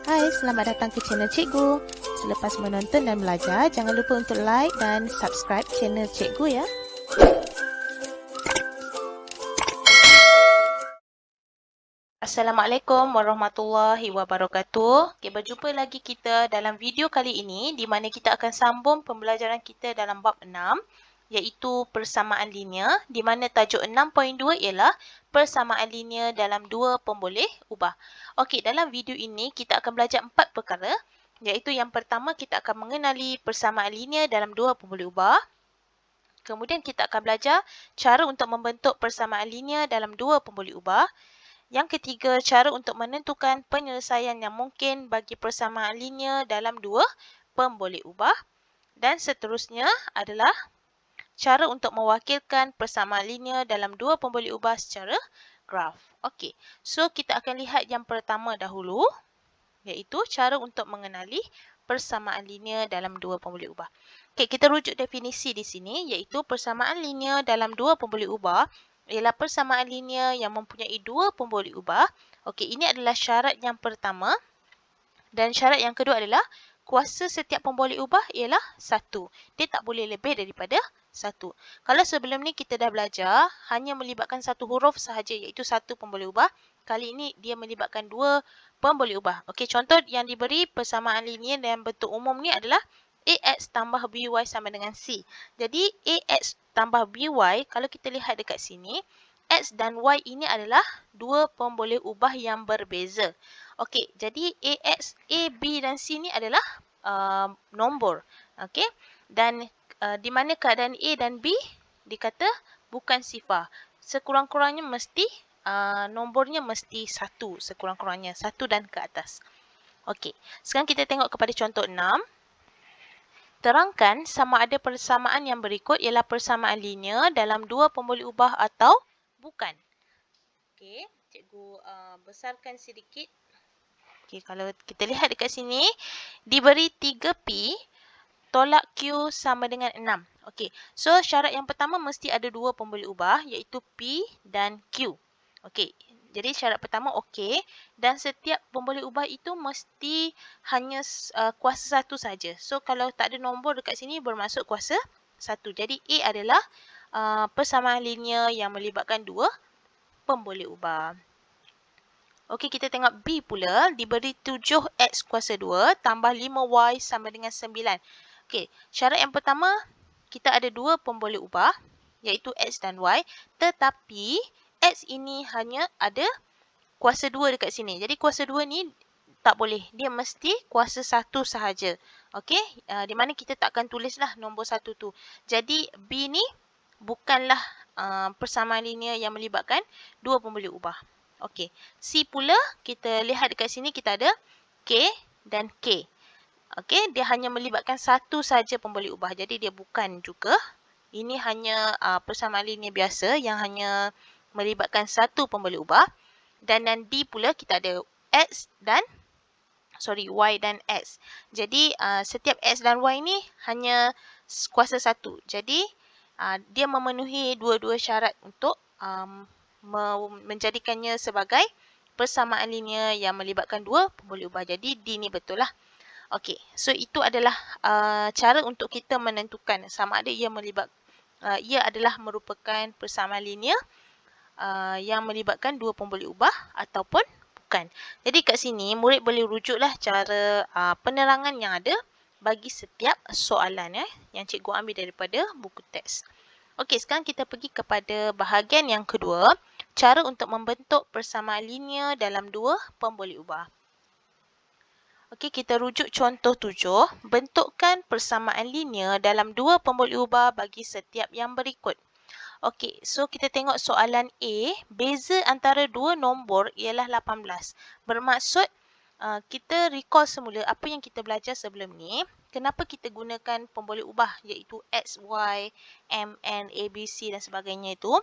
Hai, selamat datang ke channel Cikgu. Selepas menonton dan belajar, jangan lupa untuk like dan subscribe channel Cikgu ya. Assalamualaikum warahmatullahi wabarakatuh. Okay, berjumpa lagi kita dalam video kali ini di mana kita akan sambung pembelajaran kita dalam bab 6 iaitu persamaan linear di mana tajuk 6.2 ialah persamaan linear dalam dua pemboleh ubah. Okey, dalam video ini kita akan belajar 4 perkara iaitu yang pertama kita akan mengenali persamaan linear dalam dua pemboleh ubah. Kemudian kita akan belajar cara untuk membentuk persamaan linear dalam dua pemboleh ubah. Yang ketiga, cara untuk menentukan penyelesaian yang mungkin bagi persamaan linear dalam dua pemboleh ubah. Dan seterusnya adalah cara untuk mewakilkan persamaan linear dalam dua pemboleh ubah secara graf. Okey, so kita akan lihat yang pertama dahulu, iaitu cara untuk mengenali persamaan linear dalam dua pemboleh ubah. Okey, kita rujuk definisi di sini, iaitu persamaan linear dalam dua pemboleh ubah ialah persamaan linear yang mempunyai dua pemboleh ubah. Okey, ini adalah syarat yang pertama. Dan syarat yang kedua adalah kuasa setiap pemboleh ubah ialah 1. Dia tak boleh lebih daripada 1. Kalau sebelum ni kita dah belajar hanya melibatkan satu huruf sahaja iaitu satu pemboleh ubah. Kali ini dia melibatkan dua pemboleh ubah. Okey, contoh yang diberi persamaan linear dalam bentuk umum ni adalah AX tambah BY sama dengan C. Jadi AX tambah BY, kalau kita lihat dekat sini, X dan Y ini adalah dua pemboleh ubah yang berbeza. Okey, jadi AX, A, B dan C ni adalah nombor. Okey, dan di mana keadaan A dan B dikata bukan sifar. Sekurang-kurangnya mesti nombornya mesti 1, sekurang-kurangnya 1 dan ke atas. Okey, sekarang kita tengok kepada contoh 6. Terangkan sama ada persamaan yang berikut ialah persamaan linear dalam dua pemboleh ubah atau bukan. Okey, cikgu besarkan sedikit. Okey, kalau kita lihat dekat sini, diberi 3P, tolak Q sama dengan 6. Okey, so syarat yang pertama mesti ada dua pemboleh ubah iaitu P dan Q. Okey, jadi syarat pertama okey dan setiap pemboleh ubah itu mesti hanya kuasa 1 saja. So kalau tak ada nombor dekat sini bermaksud kuasa 1. Jadi A adalah persamaan linear yang melibatkan dua pemboleh ubah. Okey, kita tengok B pula, diberi 7X kuasa 2 tambah 5Y sama dengan 9. Okey, syarat yang pertama, kita ada dua pemboleh ubah, iaitu X dan Y, tetapi X ini hanya ada kuasa 2 dekat sini. Jadi kuasa 2 ni tak boleh, dia mesti kuasa 1 sahaja. Okey, di mana kita takkan tulislah nombor 1 tu. Jadi B ni bukanlah persamaan linear yang melibatkan dua pemboleh ubah. Okey, C pula kita lihat dekat sini kita ada K dan K. Okey, dia hanya melibatkan satu saja pemboleh ubah. Jadi dia bukan juga. Ini hanya persamaan linear biasa yang hanya melibatkan satu pemboleh ubah. Dan D pula kita ada Y dan X. Jadi setiap X dan Y ni hanya kuasa 1. Jadi dia memenuhi dua-dua syarat untuk menjadikannya sebagai persamaan linear yang melibatkan dua pemboleh ubah. Jadi D ni betul lah. Okey, so itu adalah cara untuk kita menentukan sama ada ia adalah merupakan persamaan linear yang melibatkan dua pemboleh ubah ataupun bukan. Jadi kat sini murid boleh rujuklah cara penerangan yang ada bagi setiap soalan yang cikgu ambil daripada buku teks. Okey, sekarang kita pergi kepada bahagian yang kedua, cara untuk membentuk persamaan linear dalam dua pemboleh ubah. Okey, kita rujuk contoh 7. Bentukkan persamaan linear dalam dua pemboleh ubah bagi setiap yang berikut. Okey, so kita tengok soalan A. Beza antara dua nombor ialah 18. Bermaksud kita recall semula apa yang kita belajar sebelum ni. Kenapa kita gunakan pemboleh ubah iaitu X, Y, M, N, A, B, C dan sebagainya itu.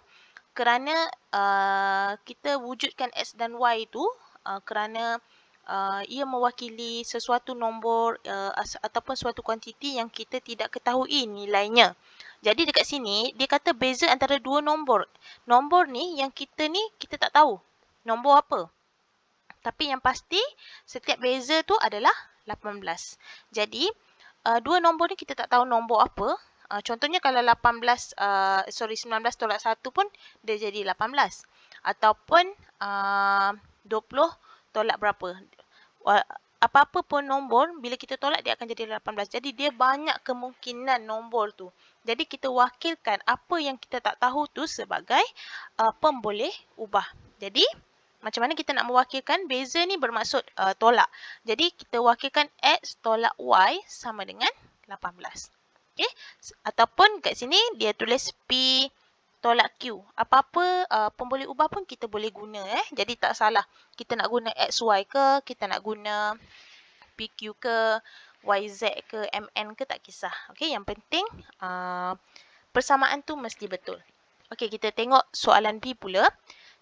Kerana kita wujudkan X dan Y itu kerana ia mewakili sesuatu nombor ataupun suatu kuantiti yang kita tidak ketahui nilainya. Jadi dekat sini dia kata beza antara dua nombor. Nombor ni yang kita tak tahu. Nombor apa? Tapi yang pasti setiap beza tu adalah 18. Jadi, dua nombor ni kita tak tahu nombor apa. Contohnya kalau 19 tolak 1 pun dia jadi 18. Ataupun 20 tolak berapa. Apa-apa pun nombor, bila kita tolak dia akan jadi 18. Jadi dia banyak kemungkinan nombor tu. Jadi kita wakilkan apa yang kita tak tahu tu sebagai pemboleh ubah. Jadi macam mana kita nak mewakilkan? Beza ni bermaksud tolak. Jadi kita wakilkan X tolak Y sama dengan 18. Okay? Ataupun kat sini dia tulis P tolak Q. Apa-apa pemboleh ubah pun kita boleh guna. Jadi tak salah. Kita nak guna XY ke, kita nak guna PQ ke, YZ ke, MN ke, tak kisah. Okay? Yang penting persamaan tu mesti betul. Okay, kita tengok soalan B pula.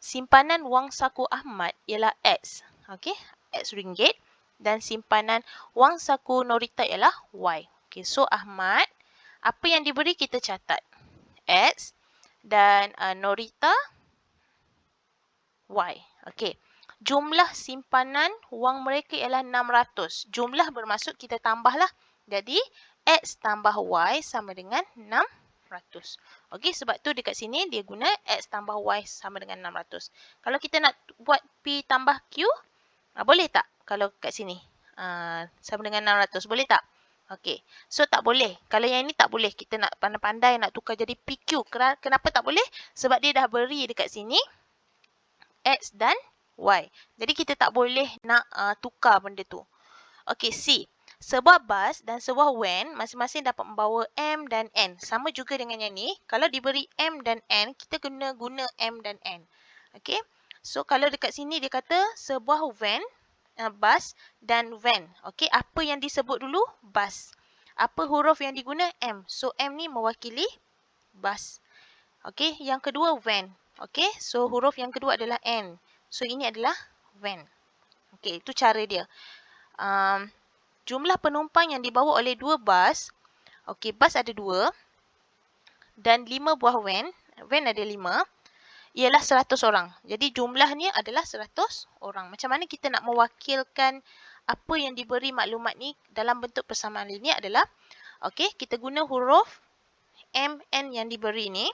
Simpanan wang saku Ahmad ialah X. Okay, X ringgit. Dan simpanan wang saku Norita ialah Y. Okay, so Ahmad, apa yang diberi kita catat. X dan Norita Y. Okay. Jumlah simpanan wang mereka ialah 600. Jumlah bermaksud kita tambahlah. Jadi, X tambah Y sama dengan 600. Okey, sebab tu dekat sini dia guna X tambah Y sama dengan 600. Kalau kita nak buat P tambah Q, boleh tak? Kalau kat sini sama dengan 600, boleh tak? Okey, so tak boleh. Kalau yang ini tak boleh. Kita nak pandai-pandai nak tukar jadi PQ. Kenapa tak boleh? Sebab dia dah beri dekat sini X dan Y. Jadi kita tak boleh nak tukar benda tu. Okey, C. Sebuah bas dan sebuah van masing-masing dapat membawa M dan N. Sama juga dengan yang ni. Kalau diberi M dan N, kita kena guna M dan N. Okey. So kalau dekat sini dia kata sebuah van, bas dan van. Okey, apa yang disebut dulu? Bas. Apa huruf yang diguna? M. So M ni mewakili bas. Okey, yang kedua van. Okey, so huruf yang kedua adalah N. So ini adalah van. Okey, itu cara dia. Jumlah penumpang yang dibawa oleh dua bas. Okey, bas ada 2 dan 5 buah van. Van ada 5. Ialah 100 orang. Jadi jumlahnya adalah 100 orang. Macam mana kita nak mewakilkan apa yang diberi maklumat ni dalam bentuk persamaan linear adalah, okey, kita guna huruf M, N yang diberi ni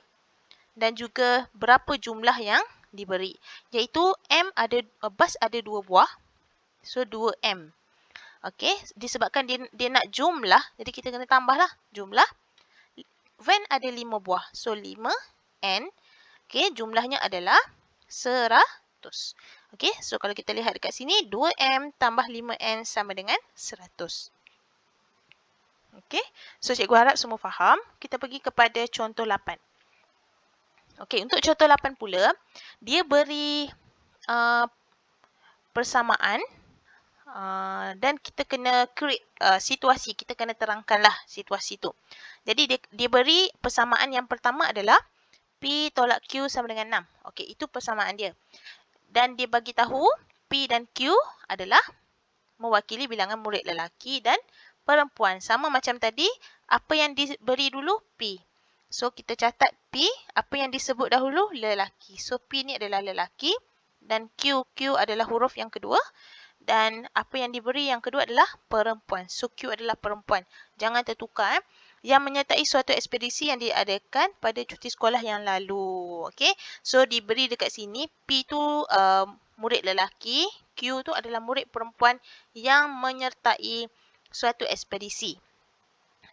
dan juga berapa jumlah yang diberi. Iaitu bas ada 2 buah. So 2M. Okey, disebabkan dia nak jumlah, jadi kita kena tambahlah jumlah. Van ada 5 buah. So 5N. Okey, jumlahnya adalah 100. Okey, so kalau kita lihat dekat sini, 2M tambah 5N sama dengan 100. Okey, so cikgu harap semua faham. Kita pergi kepada contoh 8. Okey, untuk contoh 8 pula, dia beri persamaan dan kita kena create situasi. Kita kena terangkanlah situasi tu. Jadi dia beri persamaan yang pertama adalah P tolak Q sama dengan 6. Okey, itu persamaan dia. Dan dia bagi tahu P dan Q adalah mewakili bilangan murid lelaki dan perempuan. Sama macam tadi, apa yang diberi dulu? P. So, kita catat P, apa yang disebut dahulu? Lelaki. So, P ni adalah lelaki dan Q adalah huruf yang kedua. Dan apa yang diberi yang kedua adalah perempuan. So, Q adalah perempuan. Jangan tertukar. Yang menyertai suatu ekspedisi yang diadakan pada cuti sekolah yang lalu. Okay. So, diberi dekat sini. P tu murid lelaki. Q tu adalah murid perempuan yang menyertai suatu ekspedisi.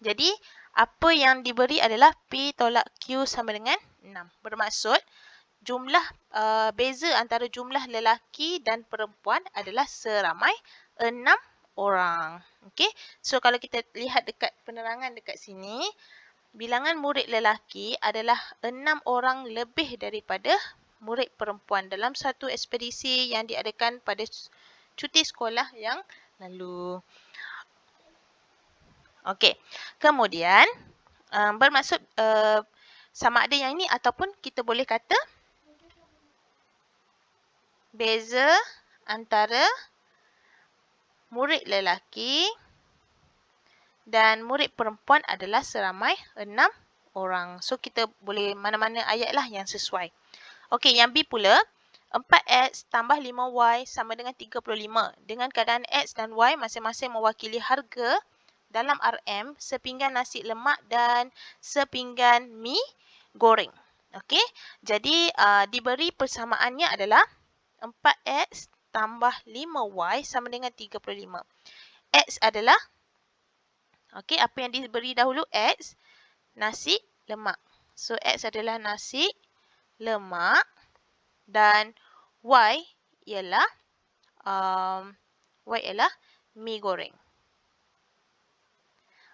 Jadi, apa yang diberi adalah P tolak Q sama dengan 6. Bermaksud, jumlah beza antara jumlah lelaki dan perempuan adalah seramai 6 orang. Okey. So kalau kita lihat dekat penerangan dekat sini, bilangan murid lelaki adalah 6 orang lebih daripada murid perempuan dalam satu ekspedisi yang diadakan pada cuti sekolah yang lalu. Okey. Kemudian bermaksud sama ada yang ini ataupun kita boleh kata beza antara murid lelaki dan murid perempuan adalah seramai 6 orang. So, kita boleh mana-mana ayat lah yang sesuai. Okey, yang B pula. 4X tambah 5Y sama dengan 35. Dengan keadaan X dan Y masing-masing mewakili harga dalam RM sepinggan nasi lemak dan sepinggan mi goreng. Okey, jadi diberi persamaannya adalah 4X tambah 5Y sama dengan 35. X adalah, okey, apa yang diberi dahulu? X, nasi lemak. So, X adalah nasi lemak dan Y ialah mi goreng.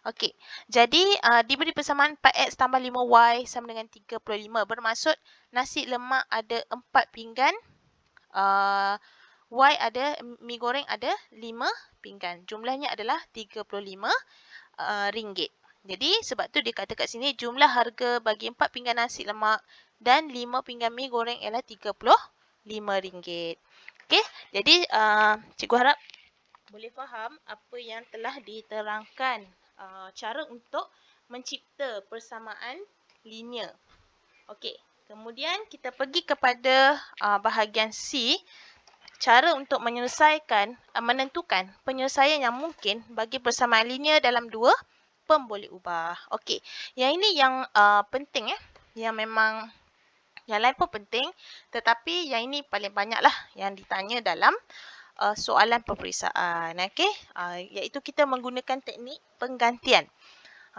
Okey, jadi diberi persamaan 4X tambah 5Y sama dengan 35. Bermaksud nasi lemak ada 4 pinggan, Y ada, mi goreng ada 5 pinggan. Jumlahnya adalah 35 ringgit. Jadi sebab tu dia kata kat sini jumlah harga bagi 4 pinggan nasi lemak dan 5 pinggan mi goreng ialah 35 ringgit. Okey, jadi cikgu harap boleh faham apa yang telah diterangkan cara untuk mencipta persamaan linear. Okey, kemudian kita pergi kepada bahagian C, cara untuk menyelesaikan, menentukan penyelesaian yang mungkin bagi persamaan linear dalam dua pemboleh ubah. Okey, yang ini yang penting yang memang yang lain pun penting, tetapi yang ini paling banyaklah yang ditanya dalam soalan peperiksaan. Okey, iaitu kita menggunakan teknik penggantian.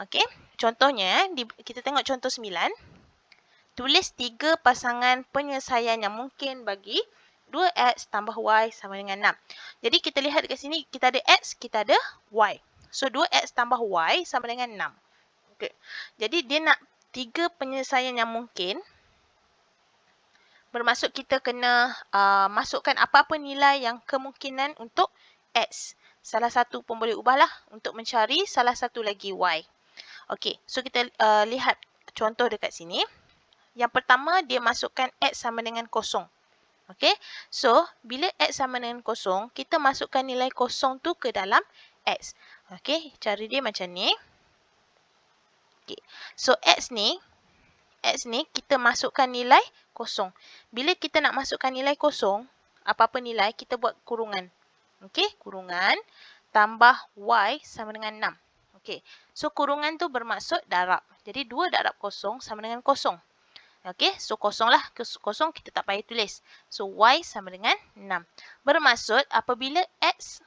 Okey, contohnya kita tengok contoh 9. Tulis 3 pasangan penyelesaian yang mungkin bagi 2X tambah Y sama dengan 6. Jadi kita lihat dekat sini, kita ada X, kita ada Y. So 2X tambah Y sama dengan 6. Okey, jadi dia nak 3 penyelesaian yang mungkin. Bermaksud kita kena masukkan apa-apa nilai yang kemungkinan untuk X. Salah satu pun boleh ubahlah untuk mencari salah satu lagi Y. Okey, so kita lihat contoh dekat sini. Yang pertama, dia masukkan X sama dengan kosong. Okey, so bila X sama dengan kosong, kita masukkan nilai kosong tu ke dalam X. Okey, cara dia macam ni. Okey, so X ni kita masukkan nilai kosong. Bila kita nak masukkan nilai kosong, apa-apa nilai, kita buat kurungan. Okey, kurungan tambah Y sama dengan 6. Okey, so kurungan tu bermaksud darab. Jadi 2 darab kosong sama dengan kosong. Okey, so kosong lah. Kosong kita tak payah tulis. So Y sama dengan 6. Bermaksud apabila X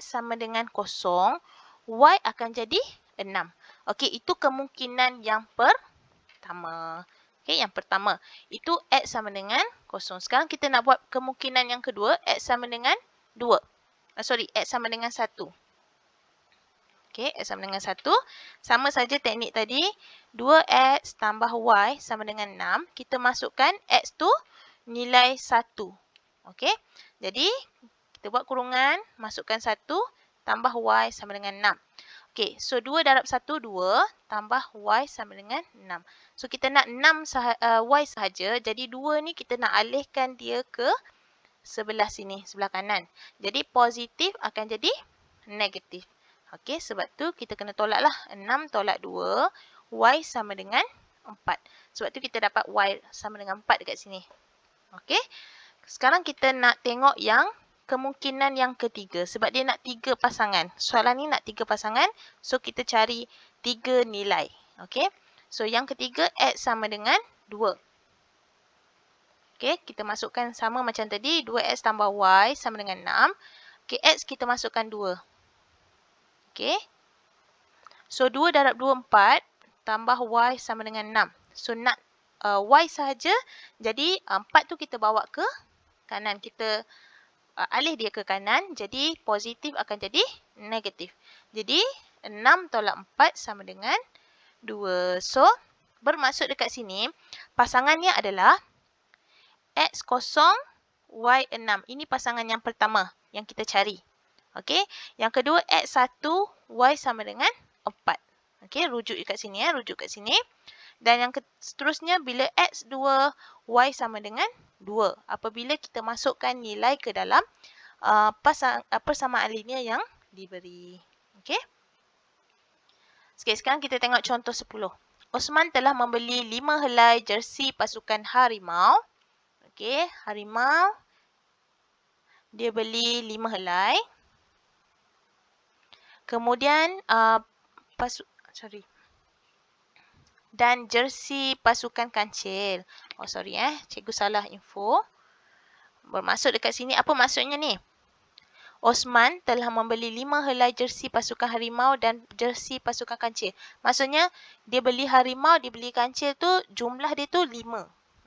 sama dengan kosong, Y akan jadi 6. Okey, itu kemungkinan yang pertama. Okey, yang pertama. Itu X sama dengan kosong. Sekarang kita nak buat kemungkinan yang kedua. X sama dengan 2. X sama dengan 1. Okey, X sama dengan 1. Sama saja teknik tadi. 2X tambah Y sama dengan 6. Kita masukkan X tu nilai 1. Okey, jadi kita buat kurungan. Masukkan 1 tambah Y sama dengan 6. Okey, so 2 darab 1, 2 tambah Y sama dengan 6. So kita nak Y sahaja. Jadi 2 ni kita nak alihkan dia ke sebelah sini, sebelah kanan. Jadi positif akan jadi negatif. Okey, sebab tu kita kena tolaklah. 6 tolak 2, Y sama dengan 4. Sebab tu kita dapat Y sama dengan 4 dekat sini. Okey, sekarang kita nak tengok yang kemungkinan yang ketiga. Sebab dia nak 3 pasangan. Soalan ni nak 3 pasangan. So, kita cari 3 nilai. Okey. So, yang ketiga, X sama dengan 2. Okey, kita masukkan sama macam tadi. 2X tambah Y sama dengan 6. Okey, X kita masukkan 2. Okey. So, 2 darab 2, 4. Tambah Y sama dengan 6. So, nak Y sahaja. Jadi, 4 tu kita bawa ke kanan. Kita alih dia ke kanan, jadi positif akan jadi negatif. Jadi 6 tolak 4 sama dengan 2. So, bermaksud dekat sini, pasangannya adalah X kosong, Y 6. Ini pasangan yang pertama yang kita cari. Okey, yang kedua X1, Y sama dengan 4. Okey, rujuk dekat sini rujuk kat sini. Dan yang seterusnya bila X2, Y sama dengan 2. Apabila kita masukkan nilai ke dalam persamaan linear yang diberi. Okey. Sekarang kita tengok contoh 10. Osman telah membeli 5 helai jersey pasukan harimau. Okey, harimau dia beli 5 helai. Kemudian dan jersey pasukan kancil. Oh sorry cikgu salah info. Bermaksud dekat sini apa maksudnya ni? Osman telah membeli 5 helai jersey pasukan harimau dan jersey pasukan kancil. Maksudnya dia beli harimau, dia beli kancil tu jumlah dia tu 5.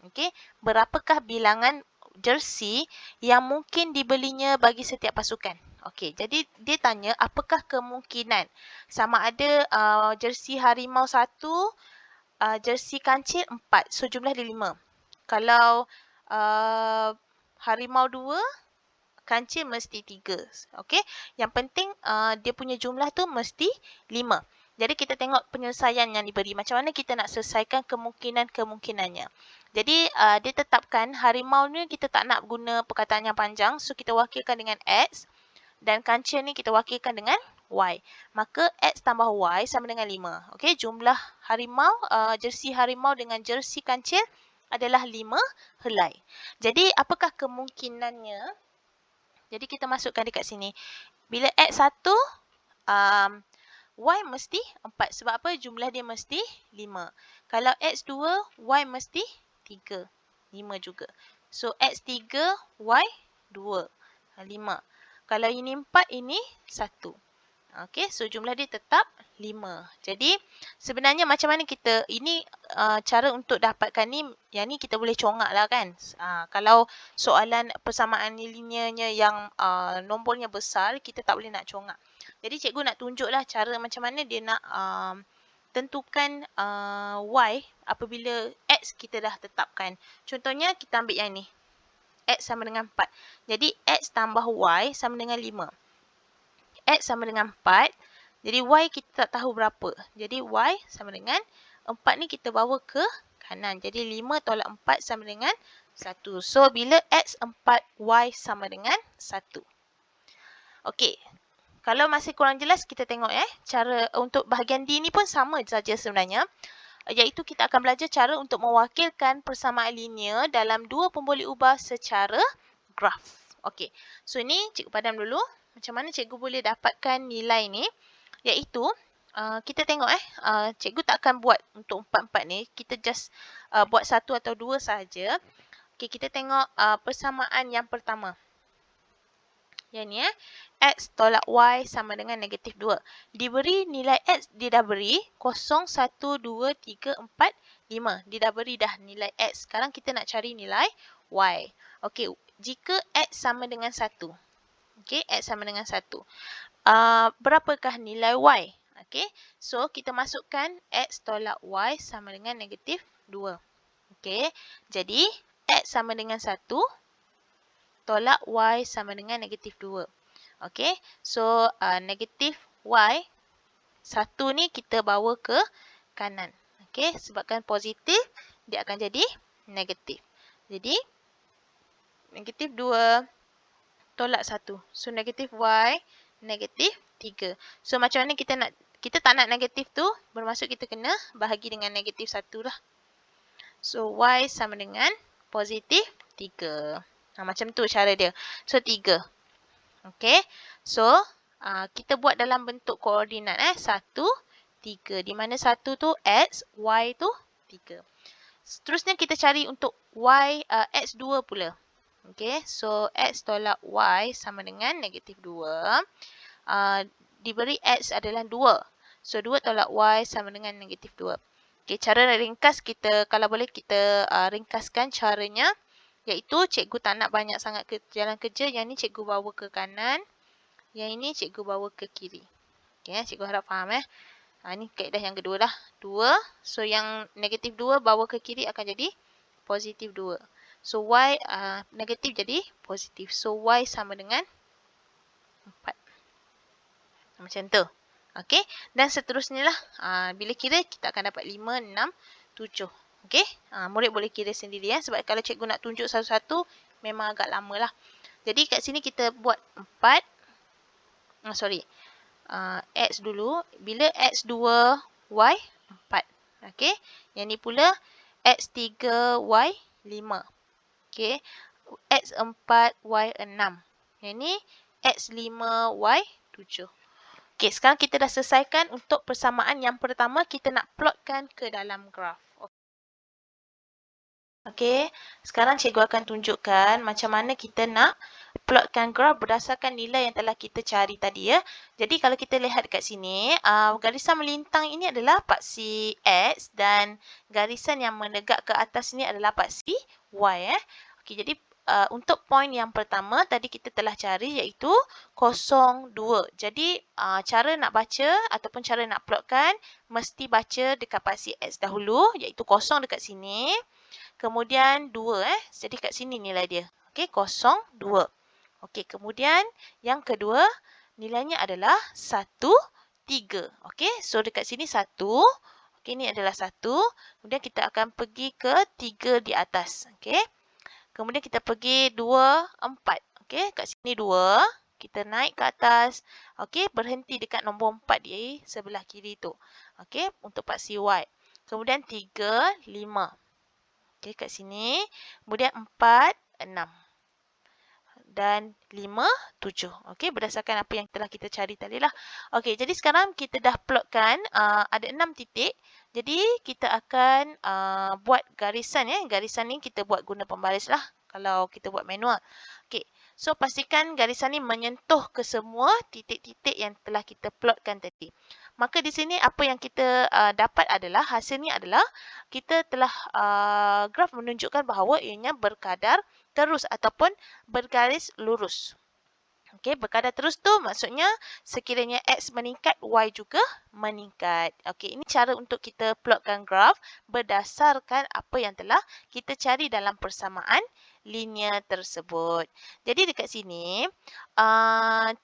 Okey, berapakah bilangan jersey yang mungkin dibelinya bagi setiap pasukan? Okey, jadi dia tanya apakah kemungkinan sama ada jersey harimau 1, jersey kancil 4. So jumlah dia 5. Kalau harimau 2, kancil mesti 3. Okey. Yang penting dia punya jumlah tu mesti 5. Jadi kita tengok penyelesaian yang diberi. Macam mana kita nak selesaikan kemungkinan-kemungkinannya. Jadi dia tetapkan harimau ni kita tak nak guna perkataan yang panjang. So kita wakilkan dengan X. Dan kancil ni kita wakilkan dengan Y. Maka X tambah Y sama dengan 5. Okey. Jumlah harimau, jersey harimau dengan jersey kancil adalah 5 helai. Jadi apakah kemungkinannya? Jadi kita masukkan dekat sini. Bila X 1, Y mesti 4. Sebab apa? Jumlah dia mesti 5. Kalau X 2, Y mesti 3. 5 juga. So X 3, Y 2. 5. Kalau ini 4, ini 1. Okey, so jumlah dia tetap 5. Jadi sebenarnya macam mana kita, ini cara untuk dapatkan ni, yang ni kita boleh congak lah kan. Kalau soalan persamaan linearnya yang nombornya besar, kita tak boleh nak congak. Jadi cikgu nak tunjuklah cara macam mana dia nak tentukan Y apabila X kita dah tetapkan. Contohnya kita ambil yang ni. X sama dengan 4. Jadi X tambah Y sama dengan 5. X sama dengan 4. Jadi Y kita tak tahu berapa. Jadi Y sama dengan 4 ni kita bawa ke kanan. Jadi 5 tolak 4 sama dengan 1. So bila X 4, Y sama dengan 1. Okey. Kalau masih kurang jelas kita tengok cara untuk bahagian D ni pun sama saja sebenarnya. Iaitu kita akan belajar cara untuk mewakilkan persamaan linear dalam dua pemboleh ubah secara graf. Okey. So ni cikgu padam dulu. Macam mana cikgu boleh dapatkan nilai ni? Iaitu, kita tengok cikgu tak akan buat untuk 4-4 ni. Kita just buat 1 atau 2 sahaja. Okay, kita tengok persamaan yang pertama. Yang ni X tolak Y sama dengan negatif 2. Diberi nilai X, dia dah beri 0, 1, 2, 3, 4, 5. Dia dah beri dah nilai X. Sekarang kita nak cari nilai Y. Okey, jika X sama dengan 1. Okey, X sama dengan 1. Berapakah nilai Y? Okey, so kita masukkan X tolak Y sama dengan negatif 2. Okey, jadi X sama dengan 1 tolak Y sama dengan negatif 2. Okey, so negatif Y 1 ni kita bawa ke kanan. Okey, sebabkan positif dia akan jadi negatif. Jadi negatif 2 tolak 1. So negatif Y, negatif 3. So macam mana kita tak nak negatif tu, bermaksud kita kena bahagi dengan negatif 1 lah. So Y sama dengan positif 3. Macam tu cara dia. So 3. Okay. So kita buat dalam bentuk koordinat 1, 3. Di mana 1 tu X, Y tu 3. Seterusnya kita cari untuk Y, X2 pula. Okay, so X tolak Y sama dengan negatif 2. Diberi X adalah 2. So 2 tolak Y sama dengan negatif 2. Okay, cara ringkas kita, kalau boleh kita ringkaskan caranya. Iaitu cikgu tak nak banyak sangat jalan kerja. Yang ni cikgu bawa ke kanan. Yang ini cikgu bawa ke kiri. Okay, cikgu harap faham Ini kaedah yang kedua lah. 2. So yang negatif 2 bawa ke kiri akan jadi positif 2. So Y negatif jadi positif. So Y sama dengan 4. Macam tu. Okey. Dan seterusnya lah. Bila kira kita akan dapat 5, 6, 7. Okey. Murid boleh kira sendiri Sebab kalau cikgu nak tunjuk satu-satu memang agak lama lah. Jadi kat sini kita buat 4. X dulu. Bila X2, Y 4. Okey. Yang ni pula X3, Y 5. Okey. X4, Y6. Yang ni X5, Y7. Okey, sekarang kita dah selesaikan untuk persamaan yang pertama kita nak plotkan ke dalam graf. Okey, sekarang cikgu akan tunjukkan macam mana kita nak plotkan graf berdasarkan nilai yang telah kita cari tadi ya. Jadi kalau kita lihat dekat sini, garisan melintang ini adalah paksi X dan garisan yang menegak ke atas ini adalah paksi Y. Okey, jadi untuk poin yang pertama tadi kita telah cari iaitu 0, 2. Jadi cara nak baca ataupun cara nak plotkan mesti baca dekat paksi X dahulu iaitu 0 dekat sini. Kemudian 2 jadi kat sini nilai dia. Okey, 0, 2. Okey, kemudian yang kedua nilainya adalah 1, 3. Okey, so dekat sini 1. Okey, ni adalah 1. Kemudian kita akan pergi ke 3 di atas. Okey. Kemudian kita pergi 2, 4. Okey, kat sini 2. Kita naik ke atas. Okey, berhenti dekat nombor 4 di sebelah kiri tu. Okey, untuk paksi Y. Kemudian 3, 5. Okey, kat sini. Kemudian 4, 6. Dan 5, 7. Okey, berdasarkan apa yang telah kita cari tadi lah. Okey, jadi sekarang kita dah plotkan ada 6 titik. Jadi, kita akan buat garisan ya. Garisan ni kita buat guna pembaris lah kalau kita buat manual. Okey, so pastikan garisan ni menyentuh ke semua titik-titik yang telah kita plotkan tadi. Maka di sini apa yang kita dapat adalah hasilnya adalah kita telah graf menunjukkan bahawa ianya berkadar terus ataupun bergaris lurus. Okey, berkadar terus tu maksudnya sekiranya X meningkat, Y juga meningkat. Okey, ini cara untuk kita plotkan graf berdasarkan apa yang telah kita cari dalam persamaan linear tersebut. Jadi dekat sini,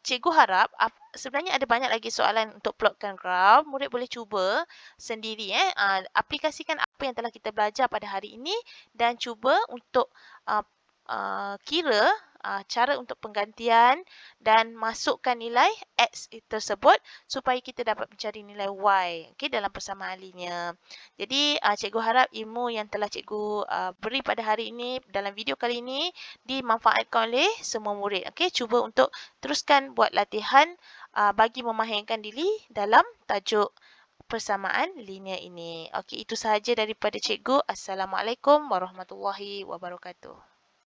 cikgu harap sebenarnya ada banyak lagi soalan untuk plotkan graf. Murid boleh cuba sendiri. Aplikasikan apa yang telah kita belajar pada hari ini dan cuba untuk kira cara untuk penggantian dan masukkan nilai X tersebut supaya kita dapat mencari nilai Y dalam persamaan linear. Jadi cikgu harap ilmu yang telah cikgu beri pada hari ini dalam video kali ini dimanfaatkan oleh semua murid. Cuba untuk teruskan buat latihan bagi memahamkan diri dalam tajuk persamaan linear ini. Itu sahaja daripada cikgu. Assalamualaikum warahmatullahi wabarakatuh.